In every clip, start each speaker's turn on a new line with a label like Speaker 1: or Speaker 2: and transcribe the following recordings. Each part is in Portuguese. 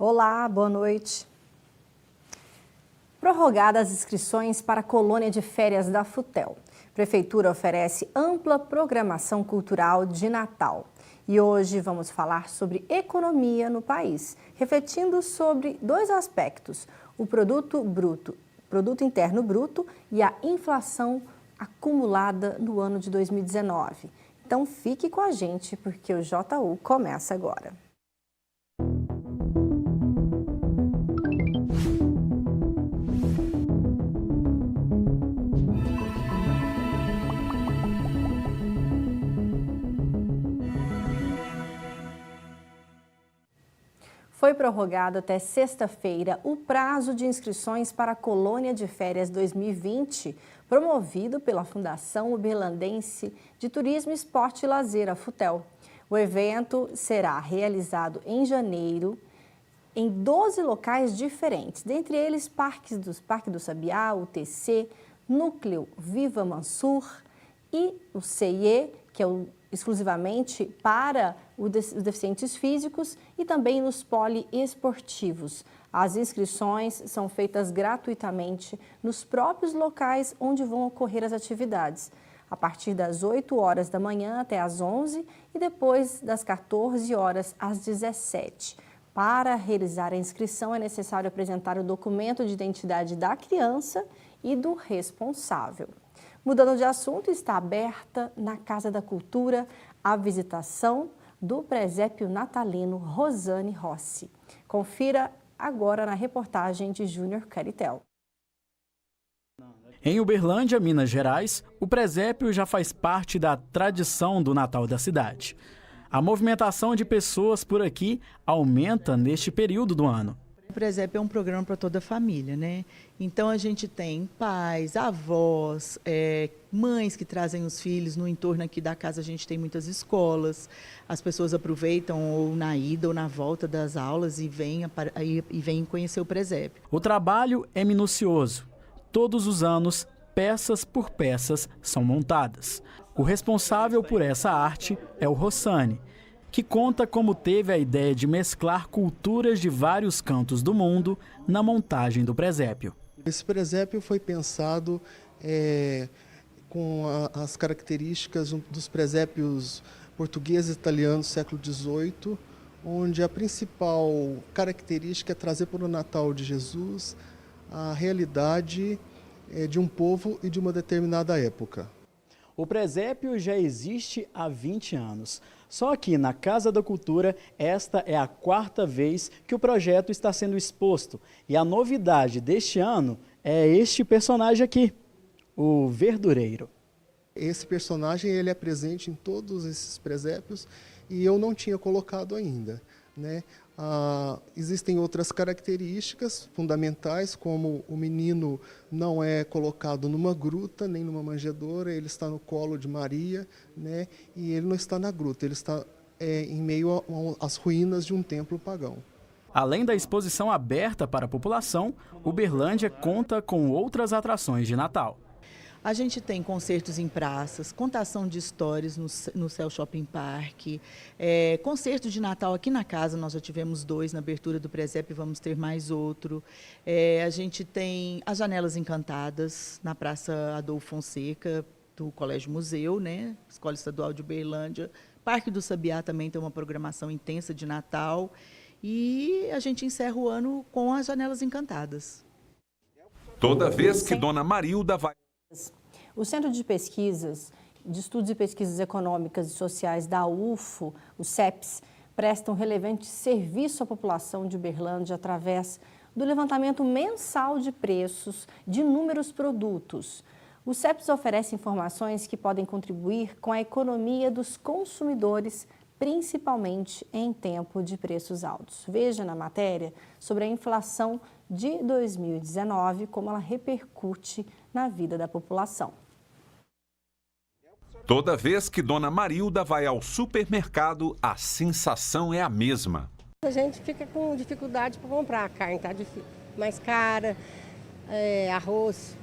Speaker 1: Olá, boa noite. Prorrogadas as inscrições para a colônia de férias da FUTEL. A Prefeitura oferece ampla programação cultural de Natal. E hoje vamos falar sobre economia no país, refletindo sobre dois aspectos: o produto interno bruto e a inflação acumulada no ano de 2019. Então fique com a gente porque o JU começa agora. Foi prorrogado até sexta-feira o prazo de inscrições para a Colônia de Férias 2020, promovido pela Fundação Uberlandense de Turismo, Esporte e Lazer, a FUTEL. O evento será realizado em janeiro em 12 locais diferentes, dentre eles Parque do Sabiá, o TC, Núcleo Viva Mansur e o CIE, que é exclusivamente para os deficientes físicos, e também nos poliesportivos. As inscrições são feitas gratuitamente nos próprios locais onde vão ocorrer as atividades, a partir das 8 horas da manhã até às 11 e depois das 14 horas às 17. Para realizar a inscrição é necessário apresentar o documento de identidade da criança e do responsável. Mudando de assunto, está aberta na Casa da Cultura a visitação do presépio natalino Rosane Rossi. Confira agora na reportagem de Júnior Caritel.
Speaker 2: Em Uberlândia, Minas Gerais, o presépio já faz parte da tradição do Natal da cidade. A movimentação de pessoas por aqui aumenta neste período do ano.
Speaker 3: O presépio é um programa para toda a família, né? Então a gente tem pais, avós, mães que trazem os filhos. No entorno aqui da casa a gente tem muitas escolas. As pessoas aproveitam ou na ida ou na volta das aulas e vêm conhecer o presépio.
Speaker 2: O trabalho é minucioso. Todos os anos, peças por peças são montadas. O responsável por essa arte é o Rossani, que conta como teve a ideia de mesclar culturas de vários cantos do mundo na montagem do presépio.
Speaker 4: Esse presépio foi pensado com as características dos presépios portugueses e italianos do século XVIII, onde a principal característica é trazer para o Natal de Jesus a realidade de um povo e de uma determinada época.
Speaker 2: O presépio já existe há 20 anos. Só que na Casa da Cultura, esta é a 4ª vez que o projeto está sendo exposto. E a novidade deste ano é este personagem aqui, o Verdureiro.
Speaker 4: Esse personagem ele é presente em todos esses presépios e eu não tinha colocado ainda, né? Existem outras características fundamentais, como o menino não é colocado numa gruta nem numa manjedoura, ele está no colo de Maria, né? E ele não está na gruta, ele está em meio às ruínas de um templo pagão.
Speaker 2: Além da exposição aberta para a população, Uberlândia conta com outras atrações de Natal.
Speaker 3: A gente tem concertos em praças, contação de histórias no Céu Shopping Park, concertos de Natal aqui na casa, nós já tivemos 2 na abertura do presépio e vamos ter mais outro. A gente tem as Janelas Encantadas na Praça Adolfo Fonseca, do Colégio Museu, né? Escola Estadual de Uberlândia. Parque do Sabiá também tem uma programação intensa de Natal. E a gente encerra o ano com as Janelas Encantadas.
Speaker 5: Toda vez que Dona Marilda vai...
Speaker 1: O Centro de Pesquisas, de Estudos e Pesquisas Econômicas e Sociais da UFO, o CEPES, presta um relevante serviço à população de Uberlândia através do levantamento mensal de preços de inúmeros produtos. O CEPES oferece informações que podem contribuir com a economia dos consumidores, principalmente em tempo de preços altos. Veja na matéria sobre a inflação de 2019, como ela repercute na vida da população.
Speaker 5: Toda vez que Dona Marilda vai ao supermercado, a sensação é a mesma.
Speaker 6: A gente fica com dificuldade para comprar. A carne está mais cara, arroz,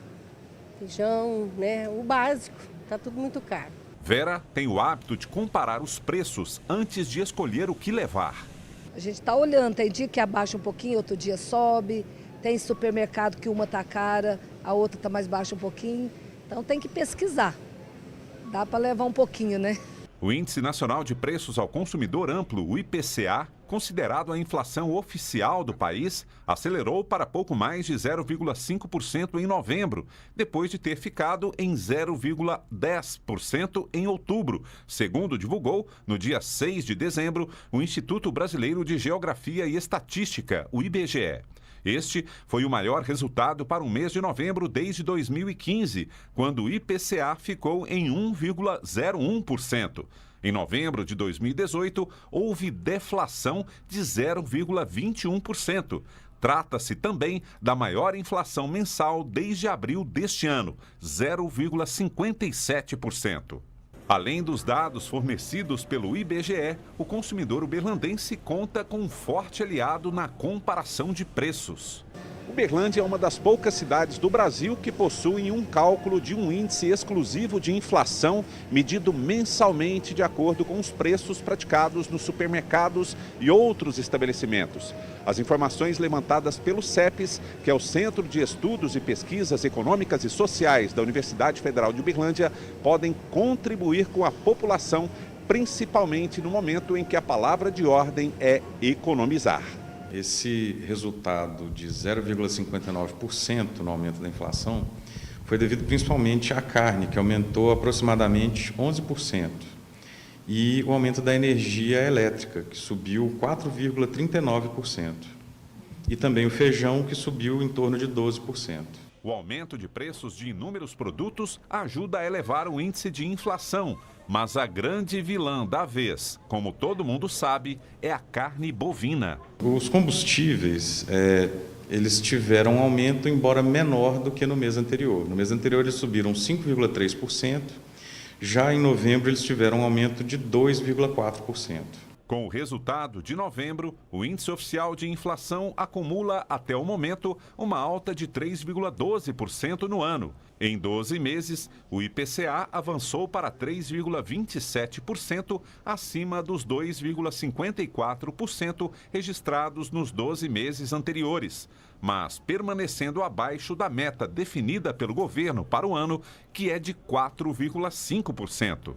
Speaker 6: feijão, né? O básico, está tudo muito caro.
Speaker 5: Vera tem o hábito de comparar os preços antes de escolher o que levar.
Speaker 7: A gente está olhando, tem dia que abaixa um pouquinho, outro dia sobe, tem supermercado que uma está cara, a outra está mais baixa um pouquinho, então tem que pesquisar, dá para levar um pouquinho, né?
Speaker 5: O Índice Nacional de Preços ao Consumidor Amplo, o IPCA, considerado a inflação oficial do país, acelerou para pouco mais de 0,5% em novembro, depois de ter ficado em 0,10% em outubro, segundo divulgou, no dia 6 de dezembro, o Instituto Brasileiro de Geografia e Estatística, o IBGE. Este foi o maior resultado para o mês de novembro desde 2015, quando o IPCA ficou em 1,01%. Em novembro de 2018, houve deflação de 0,21%. Trata-se também da maior inflação mensal desde abril deste ano, 0,57%. Além dos dados fornecidos pelo IBGE, o consumidor uberlandense conta com um forte aliado na comparação de preços.
Speaker 8: Uberlândia é uma das poucas cidades do Brasil que possuem um cálculo de um índice exclusivo de inflação medido mensalmente de acordo com os preços praticados nos supermercados e outros estabelecimentos. As informações levantadas pelo CEPES, que é o Centro de Estudos e Pesquisas Econômicas e Sociais da Universidade Federal de Uberlândia, podem contribuir com a população, principalmente no momento em que a palavra de ordem é economizar.
Speaker 9: Esse resultado de 0,59% no aumento da inflação foi devido principalmente à carne, que aumentou aproximadamente 11%, e o aumento da energia elétrica, que subiu 4,39%, e também o feijão, que subiu em torno de 12%.
Speaker 5: O aumento de preços de inúmeros produtos ajuda a elevar o índice de inflação, mas a grande vilã da vez, como todo mundo sabe, é a carne bovina.
Speaker 9: Os combustíveis, eles tiveram um aumento, embora menor do que no mês anterior. No mês anterior eles subiram 5,3%, já em novembro eles tiveram um aumento de 2,4%.
Speaker 5: Com o resultado de novembro, o índice oficial de inflação acumula, até o momento, uma alta de 3,12% no ano. Em 12 meses, o IPCA avançou para 3,27%, acima dos 2,54% registrados nos 12 meses anteriores, mas permanecendo abaixo da meta definida pelo governo para o ano, que é de 4,5%.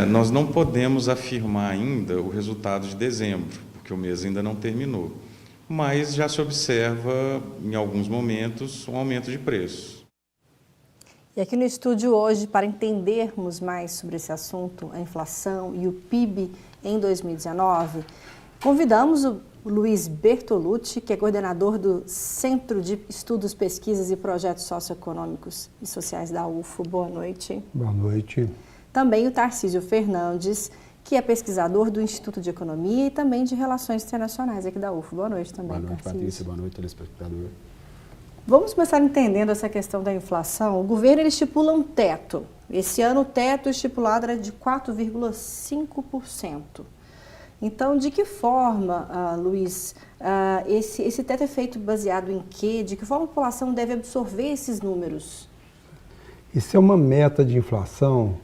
Speaker 9: Nós não podemos afirmar ainda o resultado de dezembro, porque o mês ainda não terminou, mas já se observa, em alguns momentos, um aumento de preços.
Speaker 1: E aqui no estúdio hoje, para entendermos mais sobre esse assunto, a inflação e o PIB em 2019, convidamos o Luiz Bertolucci, que é coordenador do Centro de Estudos, Pesquisas e Projetos Socioeconômicos e Sociais da UFO. Boa noite.
Speaker 10: Boa noite.
Speaker 1: Também o Tarcísio Fernandes, que é pesquisador do Instituto de Economia e também de Relações Internacionais aqui da UFO. Boa noite também,
Speaker 10: Boa noite,
Speaker 1: Tarcísio.
Speaker 10: Patrícia. Boa noite, telespectador.
Speaker 1: Vamos começar entendendo essa questão da inflação. O governo ele estipula um teto. Esse ano o teto estipulado era de 4,5%. Então, de que forma, Luiz, esse teto é feito baseado em quê? De que forma a população deve absorver esses números?
Speaker 10: Isso é uma meta de inflação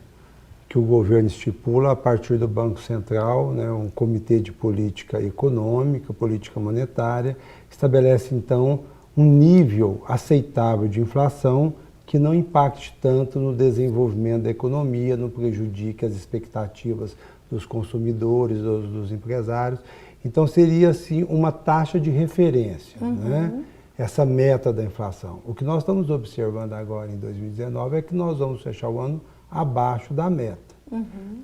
Speaker 10: que o governo estipula a partir do Banco Central, né, um comitê de política econômica, política monetária, estabelece então um nível aceitável de inflação que não impacte tanto no desenvolvimento da economia, não prejudique as expectativas dos consumidores, dos empresários. Então seria assim uma taxa de referência, né? Essa meta da inflação. O que nós estamos observando agora em 2019 é que nós vamos fechar o ano abaixo da meta.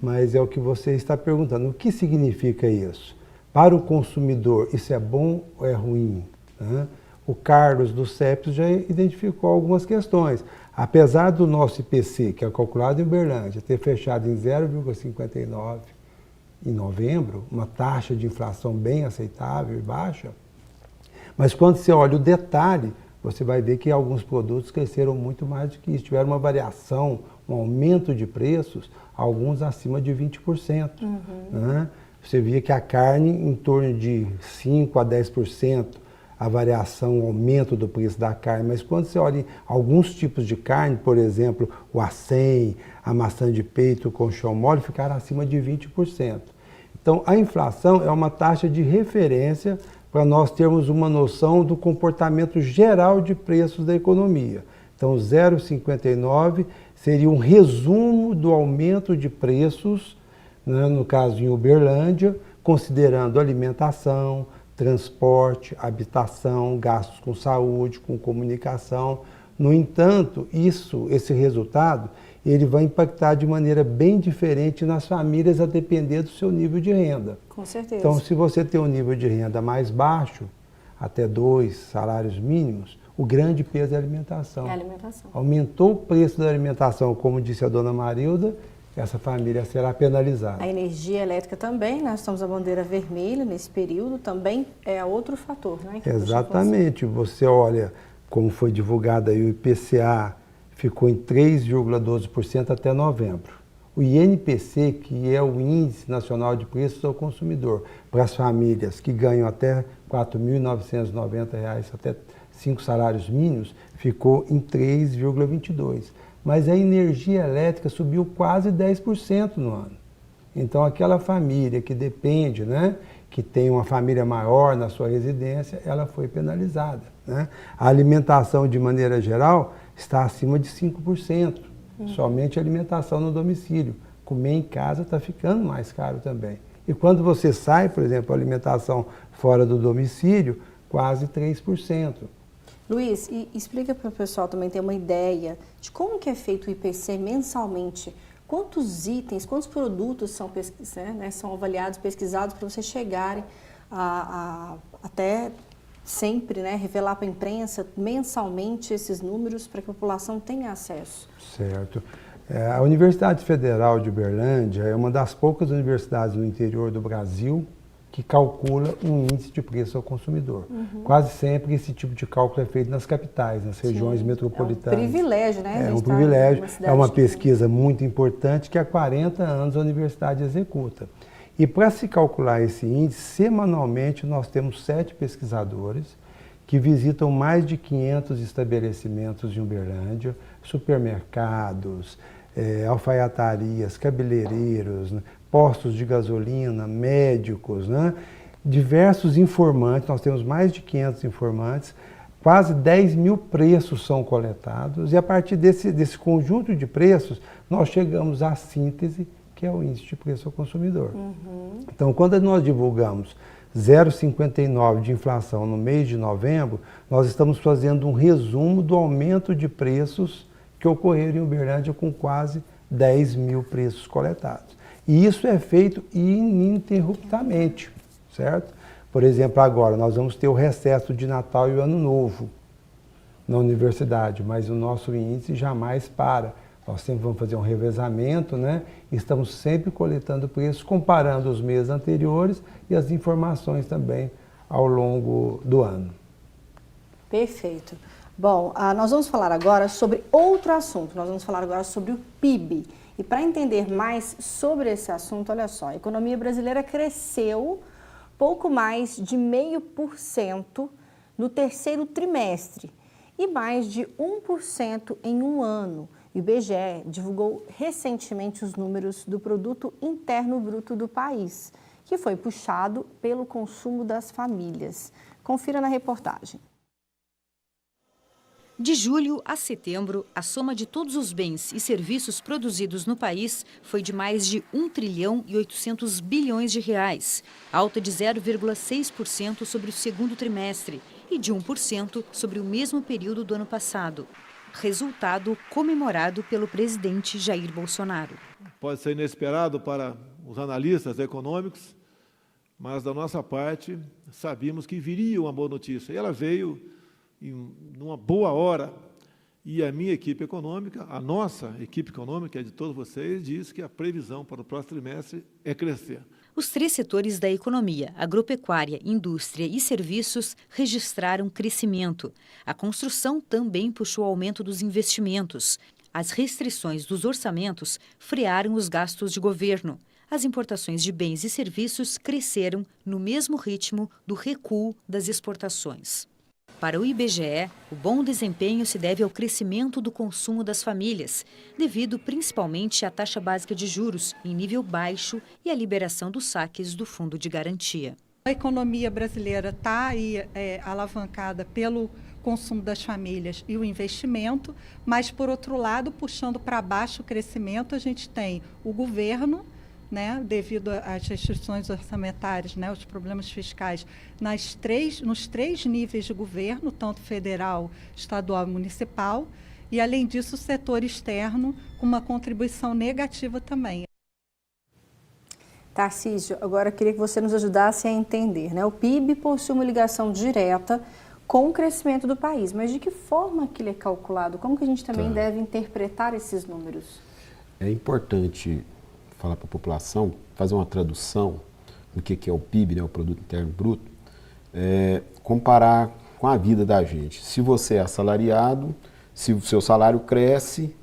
Speaker 10: Mas é o que você está perguntando. O que significa isso? Para o consumidor, isso é bom ou é ruim? Né? O Carlos do CEPES já identificou algumas questões. Apesar do nosso IPC, que é calculado em Uberlândia, ter fechado em 0,59 em novembro, uma taxa de inflação bem aceitável e baixa, mas quando você olha o detalhe, você vai ver que alguns produtos cresceram muito mais do que isso. Tiveram uma variação, um aumento de preços, alguns acima de 20%. Né? Você via que a carne em torno de 5% a 10%, a variação, o aumento do preço da carne. Mas quando você olha alguns tipos de carne, por exemplo, o acém, a maçã de peito, o colchão mole, ficaram acima de 20%. Então, a inflação é uma taxa de referência para nós termos uma noção do comportamento geral de preços da economia. Então, 0,59 seria um resumo do aumento de preços, né, no caso em Uberlândia, considerando alimentação, transporte, habitação, gastos com saúde, com comunicação. No entanto, esse resultado, ele vai impactar de maneira bem diferente nas famílias a depender do seu nível de renda.
Speaker 1: Com certeza.
Speaker 10: Então, se você tem um nível de renda mais baixo, até 2 salários mínimos, o grande peso é a alimentação.
Speaker 1: É a alimentação.
Speaker 10: Aumentou o preço da alimentação, como disse a dona Marilda, essa família será penalizada.
Speaker 1: A energia elétrica também, nós estamos a bandeira vermelha nesse período, também é outro fator, né?
Speaker 10: Exatamente. Você olha como foi divulgado aí o IPCA, ficou em 3,12% até novembro. O INPC, que é o Índice Nacional de Preços ao Consumidor, para as famílias que ganham até R$ 4.990, até 5 salários mínimos, ficou em 3,22%. Mas a energia elétrica subiu quase 10% no ano. Então, aquela família que depende, né, que tem uma família maior na sua residência, ela foi penalizada, né? A alimentação, de maneira geral, está acima de 5%. Somente a alimentação no domicílio. Comer em casa está ficando mais caro também. E quando você sai, por exemplo, a alimentação fora do domicílio, quase 3%.
Speaker 1: Luiz, e explica para o pessoal também ter uma ideia de como que é feito o IPC mensalmente. Quantos itens, quantos produtos são, são avaliados, pesquisados para vocês chegarem até sempre, né, revelar para a imprensa mensalmente esses números para que a população tenha acesso?
Speaker 10: Certo. A Universidade Federal de Uberlândia é uma das poucas universidades no interior do Brasil que calcula um índice de preço ao consumidor. Quase sempre esse tipo de cálculo é feito nas capitais, nas regiões metropolitanas.
Speaker 1: É um privilégio, né?
Speaker 10: É um privilégio, é uma pesquisa muito importante que há 40 anos a universidade executa. E para se calcular esse índice, semanalmente nós temos 7 pesquisadores que visitam mais de 500 estabelecimentos em Uberlândia, supermercados, alfaiatarias, cabeleireiros, né, postos de gasolina, médicos, né, diversos informantes, nós temos mais de 500 informantes, quase 10 mil preços são coletados e a partir desse conjunto de preços nós chegamos à síntese que é o índice de preço ao consumidor. Então, quando nós divulgamos 0,59 de inflação no mês de novembro, nós estamos fazendo um resumo do aumento de preços que ocorreram em Uberlândia com quase 10 mil preços coletados. E isso é feito ininterruptamente, certo? Por exemplo, agora nós vamos ter o recesso de Natal e o Ano Novo na universidade, mas o nosso índice jamais para. Nós sempre vamos fazer um revezamento, né? Estamos sempre coletando preços, comparando os meses anteriores e as informações também ao longo do ano.
Speaker 1: Perfeito. Bom, nós vamos falar agora sobre outro assunto, nós vamos falar agora sobre o PIB. E para entender mais sobre esse assunto, olha só, a economia brasileira cresceu pouco mais de 0,5% no terceiro trimestre e mais de 1% em um ano. O IBGE divulgou recentemente os números do Produto Interno Bruto do país, que foi puxado pelo consumo das famílias. Confira na reportagem.
Speaker 11: De julho a setembro, a soma de todos os bens e serviços produzidos no país foi de mais de 1 trilhão e 800 bilhões de reais, alta de 0,6% sobre o segundo trimestre e de 1% sobre o mesmo período do ano passado. Resultado comemorado pelo presidente Jair Bolsonaro.
Speaker 12: Pode ser inesperado para os analistas econômicos, mas da nossa parte sabíamos que viria uma boa notícia. E ela veio numa boa hora. E a minha equipe econômica, a nossa equipe econômica, é de todos vocês, diz que a previsão para o próximo trimestre é crescer.
Speaker 11: Os 3 setores da economia, agropecuária, indústria e serviços, registraram crescimento. A construção também puxou o aumento dos investimentos. As restrições dos orçamentos frearam os gastos de governo. As importações de bens e serviços cresceram no mesmo ritmo do recuo das exportações. Para o IBGE, o bom desempenho se deve ao crescimento do consumo das famílias, devido principalmente à taxa básica de juros em nível baixo e à liberação dos saques do Fundo de Garantia.
Speaker 13: A economia brasileira está aí alavancada pelo consumo das famílias e o investimento, mas, por outro lado, puxando para baixo o crescimento, a gente tem o governo, né, devido às restrições orçamentárias, né, os problemas fiscais, nos três níveis de governo, tanto federal, estadual e municipal, e, além disso, o setor externo com uma contribuição negativa também.
Speaker 1: Tarcísio, agora eu queria que você nos ajudasse a entender, né? O PIB possui uma ligação direta com o crescimento do país, mas de que forma que ele é calculado? Como que a gente também deve interpretar esses números?
Speaker 14: É importante falar para a população, fazer uma tradução do que é o PIB, né, o Produto Interno Bruto, comparar com a vida da gente. Se você é assalariado, se o seu salário cresce,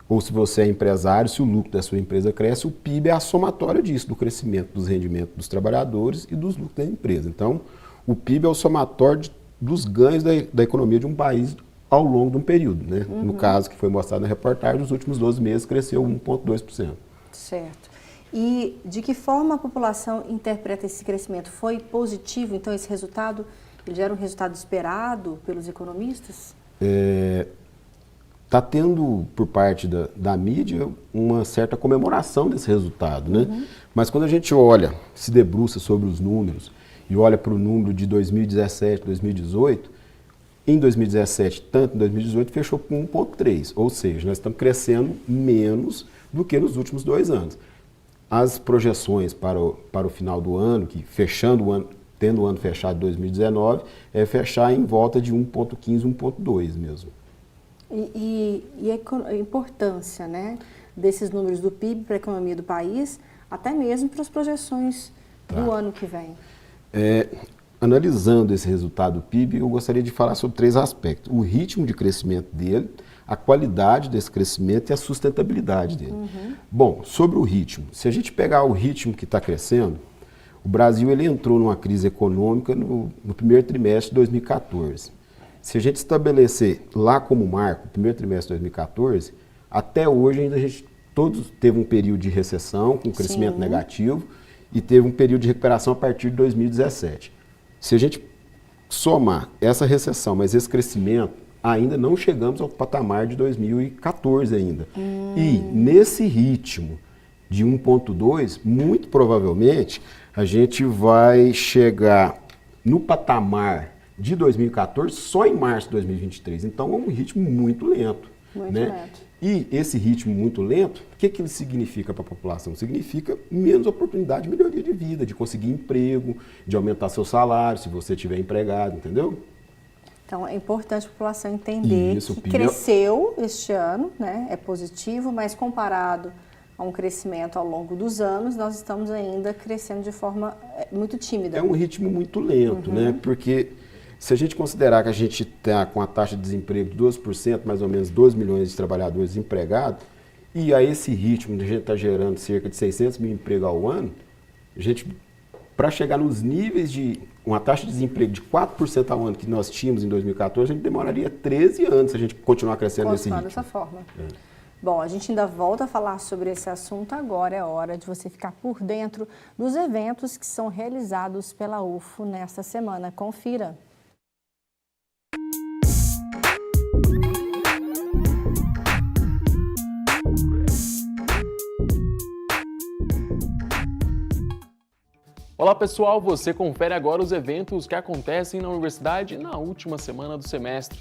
Speaker 14: ou se você é empresário, se o lucro da sua empresa cresce, o PIB é a somatória disso, do crescimento dos rendimentos dos trabalhadores e dos lucros da empresa. Então, o PIB é o somatório dos ganhos da economia de um país ao longo de um período, né? No caso que foi mostrado na reportagem, nos últimos 12 meses cresceu 1,2%.
Speaker 1: Certo. E de que forma a população interpreta esse crescimento? Foi positivo, então, esse resultado? Ele já era um resultado esperado pelos economistas?
Speaker 14: Está tendo, por parte da mídia, uma certa comemoração desse resultado, né? Mas quando a gente olha, se debruça sobre os números e olha para o número de 2017, 2018, em 2017, tanto em 2018, fechou com 1,3%, ou seja, nós estamos crescendo menos do que nos últimos 2 anos. As projeções para o final do ano, que fechando o ano, tendo o ano fechado em 2019, é fechar em volta de 1,15%, 1,2% mesmo.
Speaker 1: E a importância, né, desses números do PIB para a economia do país, até mesmo para as projeções do ano que vem.
Speaker 14: Analisando esse resultado do PIB, eu gostaria de falar sobre 3 aspectos. O ritmo de crescimento dele, a qualidade desse crescimento e a sustentabilidade dele. Bom, sobre o ritmo, se a gente pegar o ritmo que está crescendo, o Brasil ele entrou numa crise econômica no primeiro trimestre de 2014. Se a gente estabelecer lá como marco, o primeiro trimestre de 2014, até hoje ainda a gente todos teve um período de recessão com crescimento negativo e teve um período de recuperação a partir de 2017. Se a gente somar essa recessão, mas esse crescimento, ainda não chegamos ao patamar de 2014 ainda. E nesse ritmo de 1,2, muito provavelmente a gente vai chegar no patamar de 2014 só em março de 2023. Então é um ritmo muito lento.
Speaker 1: Muito lento.
Speaker 14: E esse ritmo muito lento, o que ele significa para a população? Significa menos oportunidade de melhoria de vida, de conseguir emprego, de aumentar seu salário, se você estiver empregado, entendeu?
Speaker 1: Então é importante a população entender que cresceu este ano, né? É positivo, mas comparado a um crescimento ao longo dos anos, nós estamos ainda crescendo de forma muito tímida.
Speaker 14: É um ritmo muito lento, né? Porque se a gente considerar que a gente está com a taxa de desemprego de 12%, mais ou menos 2 milhões de trabalhadores desempregados, e a esse ritmo a gente está gerando cerca de 600 mil empregos ao ano, a gente, para chegar nos níveis de uma taxa de desemprego de 4% ao ano que nós tínhamos em 2014, a gente demoraria 13 anos se a gente continuar crescendo nesse ritmo.
Speaker 1: Dessa forma. Bom, a gente ainda volta a falar sobre esse assunto. Agora é hora de você ficar por dentro dos eventos que são realizados pela UFO nesta semana. Confira.
Speaker 15: Olá pessoal, você confere agora os eventos que acontecem na universidade na última semana do semestre.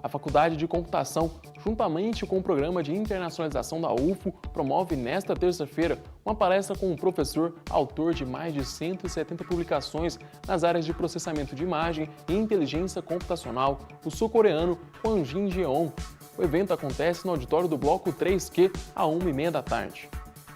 Speaker 15: A Faculdade de Computação, juntamente com o Programa de Internacionalização da UFO, promove nesta terça-feira uma palestra com um professor, autor de mais de 170 publicações nas áreas de processamento de imagem e inteligência computacional, o sul-coreano Hwang Jin-jeon. O evento acontece no auditório do Bloco 3Q, às 1h30 da tarde.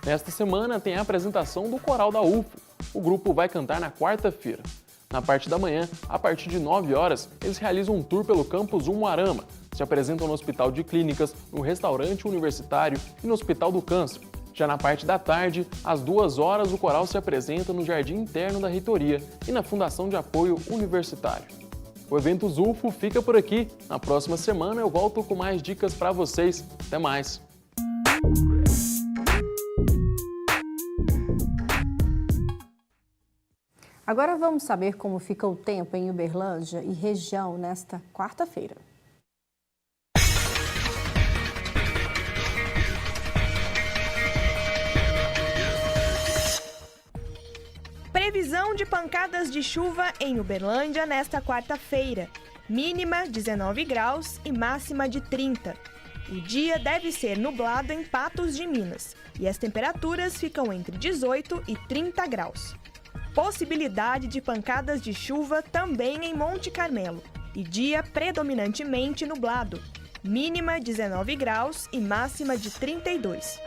Speaker 15: Nesta semana tem a apresentação do Coral da UFO. O grupo vai cantar na quarta-feira. Na parte da manhã, a partir de 9 horas, eles realizam um tour pelo campus Umuarama. Se apresentam no Hospital de Clínicas, no Restaurante Universitário e no Hospital do Câncer. Já na parte da tarde, às 2 horas, o coral se apresenta no Jardim Interno da Reitoria e na Fundação de Apoio Universitário. O Eventos UFO fica por aqui. Na próxima semana eu volto com mais dicas para vocês. Até mais!
Speaker 1: Agora vamos saber como fica o tempo em Uberlândia e região nesta quarta-feira.
Speaker 16: Previsão de pancadas de chuva em Uberlândia nesta quarta-feira. Mínima 19 graus e máxima de 30. O dia deve ser nublado em Patos de Minas e as temperaturas ficam entre 18 e 30 graus. Possibilidade de pancadas de chuva também em Monte Carmelo e dia predominantemente nublado. Mínima 19 graus e máxima de 32.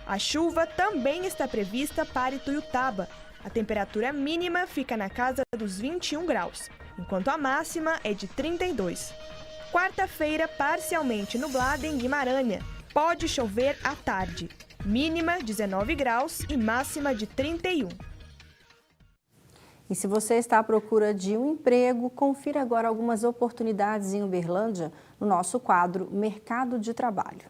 Speaker 16: A chuva também está prevista para Ituiutaba. A temperatura mínima fica na casa dos 21 graus, enquanto a máxima é de 32. Quarta-feira parcialmente nublada em Guimarães. Pode chover à tarde. Mínima 19 graus e máxima de 31.
Speaker 1: E se você está à procura de um emprego, confira agora algumas oportunidades em Uberlândia no nosso quadro Mercado de Trabalho.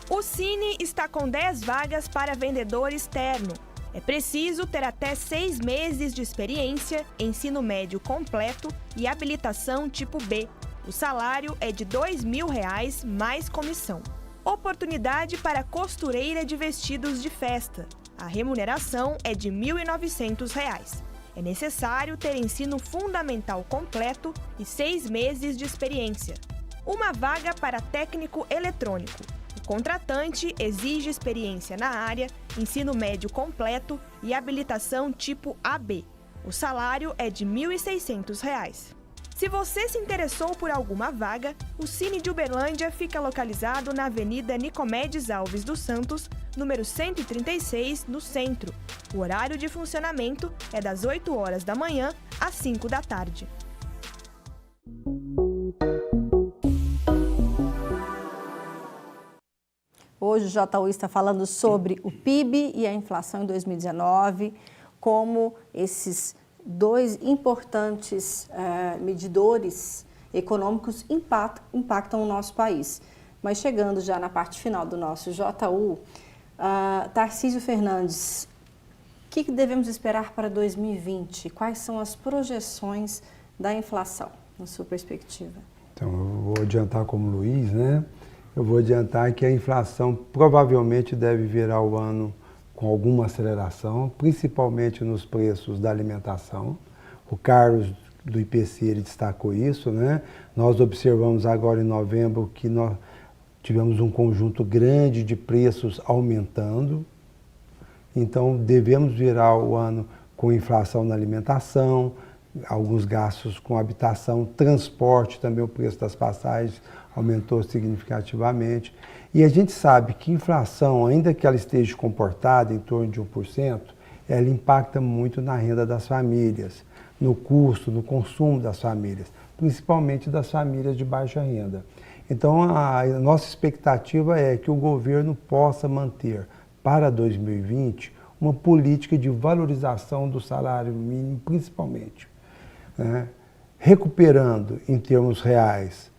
Speaker 16: O Cine está com 10 vagas para vendedor externo. É preciso ter até 6 meses de experiência, ensino médio completo e habilitação tipo B. O salário é de R$ 2.000 mais comissão. Oportunidade para costureira de vestidos de festa. A remuneração é de R$ 1.900. É necessário ter ensino fundamental completo e 6 meses de experiência. Uma vaga para técnico eletrônico. O contratante exige experiência na área, ensino médio completo e habilitação tipo AB. O salário é de R$ 1.600. Se você se interessou por alguma vaga, o Cine de Uberlândia fica localizado na Avenida Nicomedes Alves dos Santos, número 136, no centro. O horário de funcionamento é das 8 horas da manhã às 5 da tarde.
Speaker 1: Hoje o JU está falando sobre o PIB e a inflação em 2019, como esses dois importantes medidores econômicos impactam o nosso país. Mas chegando já na parte final do nosso JU, Tarcísio Fernandes, o que devemos esperar para 2020? Quais são as projeções da inflação, na sua perspectiva?
Speaker 10: Então, eu vou adiantar como Luiz, né? Eu vou adiantar que a inflação provavelmente deve virar o ano com alguma aceleração, principalmente nos preços da alimentação. O Carlos do IPC ele destacou isso, né? Nós observamos agora em novembro que nós tivemos um conjunto grande de preços aumentando. Então, devemos virar o ano com inflação na alimentação, alguns gastos com habitação, transporte, também o preço das passagens aumentou significativamente. E a gente sabe que inflação, ainda que ela esteja comportada em torno de 1%, ela impacta muito na renda das famílias, no custo, no consumo das famílias, principalmente das famílias de baixa renda. Então, a nossa expectativa é que o governo possa manter para 2020 uma política de valorização do salário mínimo, principalmente, né? Recuperando em termos reais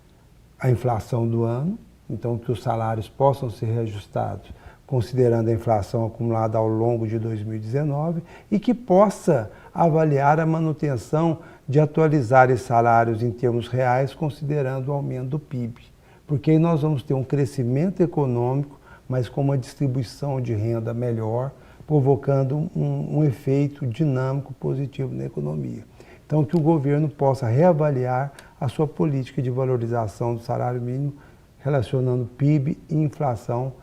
Speaker 10: a inflação do ano, então que os salários possam ser reajustados considerando a inflação acumulada ao longo de 2019 e que possa avaliar a manutenção de atualizar esses salários em termos reais considerando o aumento do PIB, porque aí nós vamos ter um crescimento econômico, mas com uma distribuição de renda melhor, provocando um efeito dinâmico positivo na economia. Então, que o governo possa reavaliar a sua política de valorização do salário mínimo, relacionando PIB e inflação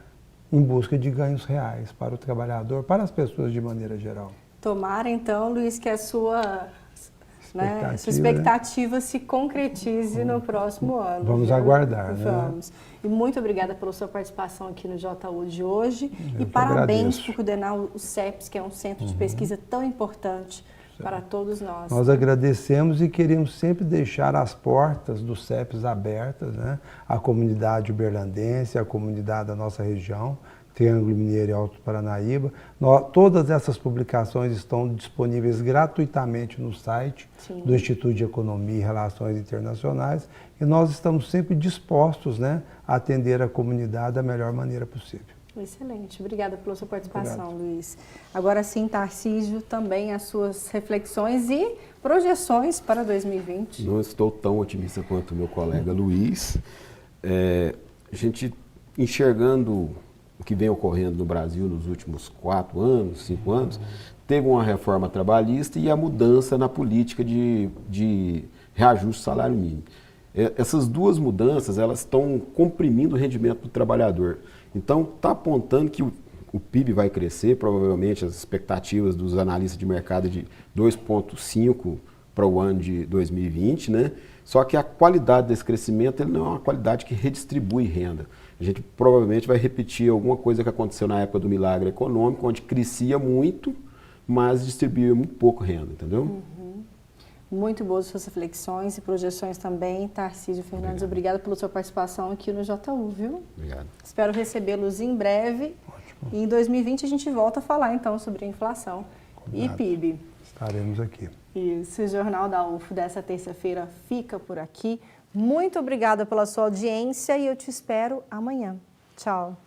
Speaker 10: em busca de ganhos reais para o trabalhador, para as pessoas de maneira geral.
Speaker 1: Tomara, então, Luiz, que a sua expectativa se concretize no próximo ano.
Speaker 10: Vamos aguardar,
Speaker 1: Vamos.
Speaker 10: Né?
Speaker 1: E muito obrigada pela sua participação aqui no JU de hoje. E parabéns por coordenar o CEPS, que é um centro de pesquisa tão importante Para todos nós.
Speaker 10: Nós agradecemos e queremos sempre deixar as portas do CEPES abertas, né? A comunidade uberlandense, a comunidade da nossa região, Triângulo Mineiro e Alto Paranaíba. Todas essas publicações estão disponíveis gratuitamente no site do Instituto de Economia e Relações Internacionais e nós estamos sempre dispostos, né, a atender a comunidade da melhor maneira possível.
Speaker 1: Excelente. Obrigada pela sua participação, Luiz. Agora sim, Tarcísio, também as suas reflexões e projeções para 2020.
Speaker 14: Não estou tão otimista quanto o meu colega Luiz. A gente enxergando o que vem ocorrendo no Brasil nos últimos 4 anos, 5 anos, teve uma reforma trabalhista e a mudança na política de reajuste do salário mínimo. Essas duas mudanças, elas estão comprimindo o rendimento do trabalhador. Então, está apontando que o PIB vai crescer, provavelmente as expectativas dos analistas de mercado de 2,5% para o ano de 2020, né? Só que a qualidade desse crescimento ele não é uma qualidade que redistribui renda. A gente provavelmente vai repetir alguma coisa que aconteceu na época do milagre econômico, onde crescia muito, mas distribuía muito pouco renda, entendeu?
Speaker 1: Muito boas suas reflexões e projeções também. Tarcísio Fernandes, obrigada pela sua participação aqui no JU, viu?
Speaker 14: Obrigado.
Speaker 1: Espero recebê-los em breve. Ótimo. E em 2020 a gente volta a falar então sobre a inflação e PIB.
Speaker 10: Estaremos aqui.
Speaker 1: Isso, o Jornal da UFO dessa terça-feira fica por aqui. Muito obrigada pela sua audiência e eu te espero amanhã. Tchau.